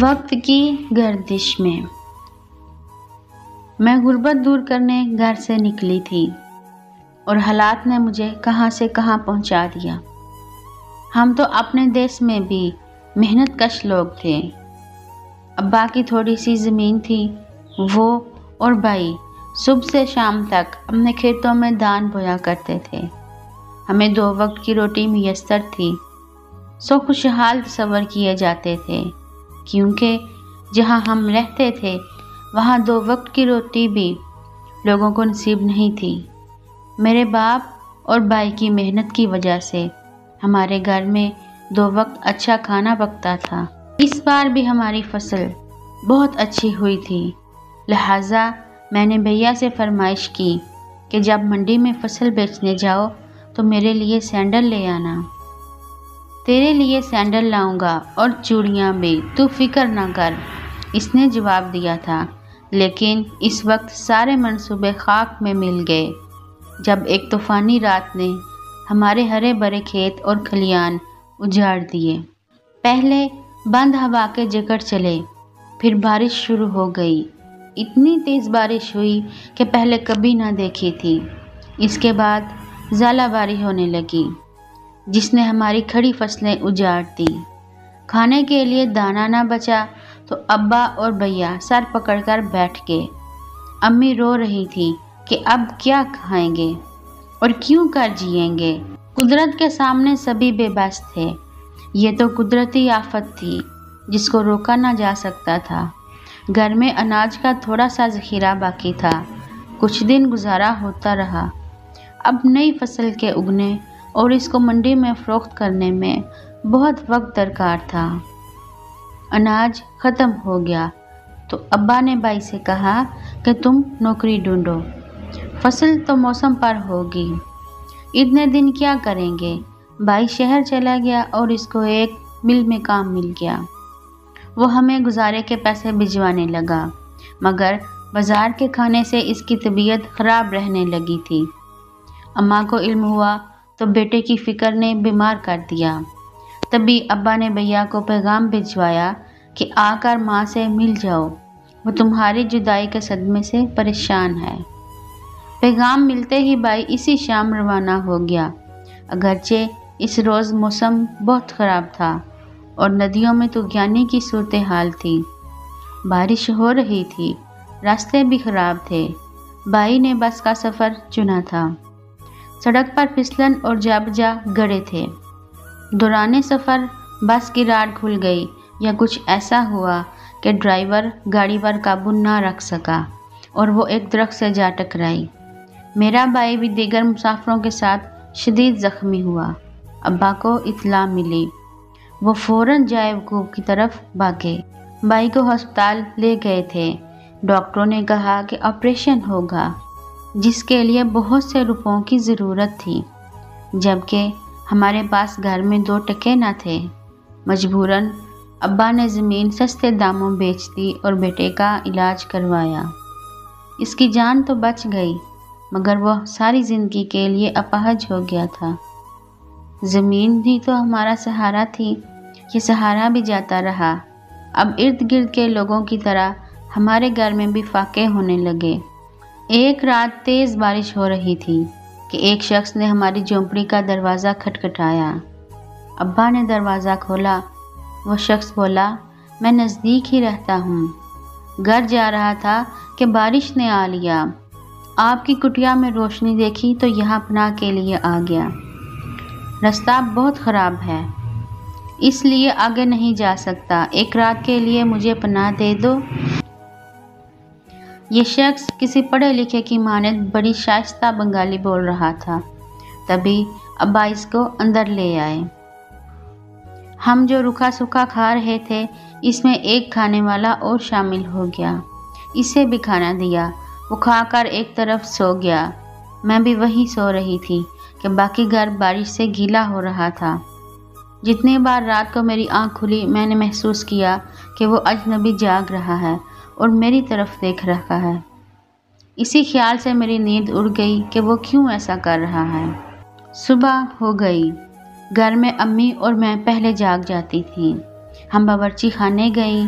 وقت کی گردش میں میں غربت دور کرنے گھر سے نکلی تھی اور حالات نے مجھے کہاں سے کہاں پہنچا دیا۔ ہم تو اپنے دیس میں بھی محنت کش لوگ تھے۔ ابا کی تھوڑی سی زمین تھی، وہ اور بھائی صبح سے شام تک اپنے کھیتوں میں دان بویا کرتے تھے۔ ہمیں 2 وقت کی روٹی میسر تھی، سو خوشحال تصور کیے جاتے تھے، کیونکہ جہاں ہم رہتے تھے وہاں 2 وقت کی روٹی بھی لوگوں کو نصیب نہیں تھی۔ میرے باپ اور بھائی کی محنت کی وجہ سے ہمارے گھر میں 2 وقت اچھا کھانا پکتا تھا۔ اس بار بھی ہماری فصل بہت اچھی ہوئی تھی، لہٰذا میں نے بھیا سے فرمائش کی کہ جب منڈی میں فصل بیچنے جاؤ تو میرے لیے سینڈل لے آنا۔ تیرے لیے سینڈل لاؤں گا اور چوڑیاں بھی، تو فکر نہ کر، اس نے جواب دیا تھا۔ لیکن اس وقت سارے منصوبے خاک میں مل گئے جب ایک طوفانی رات نے ہمارے ہرے بھرے کھیت اور کھلیان اجاڑ دیے۔ پہلے بند ہوا کے جھکڑ چلے، پھر بارش شروع ہو گئی۔ اتنی تیز بارش ہوئی کہ پہلے کبھی نہ دیکھی تھی۔ اس کے بعد ژالہ باری ہونے لگی جس نے ہماری کھڑی فصلیں اجاڑ دی۔ کھانے کے لیے دانہ نہ بچا تو ابا اور بھیا سر پکڑ کر بیٹھ گئے۔ امی رو رہی تھی کہ اب کیا کھائیں گے اور کیوں کر جئیں گے۔ قدرت کے سامنے سبھی بے بس تھے۔ یہ تو قدرتی آفت تھی جس کو روکا نہ جا سکتا تھا۔ گھر میں اناج کا تھوڑا سا ذخیرہ باقی تھا۔ کچھ دن گزارا ہوتا رہا۔ اب نئی فصل کے اگنے اور اس کو منڈی میں فروخت کرنے میں بہت وقت درکار تھا۔ اناج ختم ہو گیا تو ابا نے بھائی سے کہا کہ تم نوکری ڈھونڈو، فصل تو موسم پر ہوگی، اتنے دن کیا کریں گے۔ بھائی شہر چلا گیا اور اس کو ایک مل میں کام مل گیا۔ وہ ہمیں گزارے کے پیسے بھجوانے لگا، مگر بازار کے کھانے سے اس کی طبیعت خراب رہنے لگی تھی۔ اماں کو علم ہوا تو بیٹے کی فکر نے بیمار کر دیا۔ تبھی ابا نے بھیا کو پیغام بھجوایا کہ آ کر ماں سے مل جاؤ، وہ تمہاری جدائی کے صدمے سے پریشان ہے۔ پیغام ملتے ہی بھائی اسی شام روانہ ہو گیا۔ اگرچہ اس روز موسم بہت خراب تھا اور ندیوں میں طوفانی کی صورتحال تھی، بارش ہو رہی تھی، راستے بھی خراب تھے۔ بھائی نے بس کا سفر چنا تھا۔ سڑک پر پھسلن اور جا بجا گڑھے تھے۔ دوران سفر بس کی راڈ کھل گئی یا کچھ ایسا ہوا کہ ڈرائیور گاڑی پر قابو نہ رکھ سکا اور وہ ایک درخت سے جا ٹکرائی۔ میرا بھائی بھی دیگر مسافروں کے ساتھ شدید زخمی ہوا۔ ابا کو اطلاع ملی، وہ فوراً جائے وقوع کی طرف بھاگے۔ بھائی کو ہسپتال لے گئے تھے۔ ڈاکٹروں نے کہا کہ آپریشن ہوگا، جس کے لیے بہت سے روپوں کی ضرورت تھی، جبکہ ہمارے پاس گھر میں 2 ٹکے نہ تھے۔ مجبوراً ابا نے زمین سستے داموں بیچ دی اور بیٹے کا علاج کروایا۔ اس کی جان تو بچ گئی، مگر وہ ساری زندگی کے لیے اپاہج ہو گیا تھا۔ زمین ہی تو ہمارا سہارا تھی، یہ سہارا بھی جاتا رہا۔ اب ارد گرد کے لوگوں کی طرح ہمارے گھر میں بھی فاقے ہونے لگے۔ ایک رات تیز بارش ہو رہی تھی کہ ایک شخص نے ہماری جھونپڑی کا دروازہ کھٹکھٹایا۔ ابا نے دروازہ کھولا۔ وہ شخص بولا، میں نزدیک ہی رہتا ہوں، گھر جا رہا تھا کہ بارش نے آ لیا، آپ کی کٹیا میں روشنی دیکھی تو یہاں پناہ کے لیے آ گیا۔ راستہ بہت خراب ہے، اس لیے آگے نہیں جا سکتا، ایک رات کے لیے مجھے پناہ دے دو۔ یہ شخص کسی پڑھے لکھے کی مانند بڑی شائستہ بنگالی بول رہا تھا۔ تبھی ابا اس کو اندر لے آئے۔ ہم جو روکھا سوکھا کھا رہے تھے اس میں ایک کھانے والا اور شامل ہو گیا، اسے بھی کھانا دیا۔ وہ کھا کر ایک طرف سو گیا، میں بھی وہیں سو رہی تھی کہ باقی گھر بارش سے گیلا ہو رہا تھا۔ جتنی بار رات کو میری آنکھ کھلی میں نے محسوس کیا کہ وہ اجنبی جاگ رہا ہے اور میری طرف دیکھ رہا ہے۔ اسی خیال سے میری نیند اڑ گئی کہ وہ کیوں ایسا کر رہا ہے۔ صبح ہو گئی۔ گھر میں امی اور میں پہلے جاگ جاتی تھیں۔ ہم باورچی خانے گئیں۔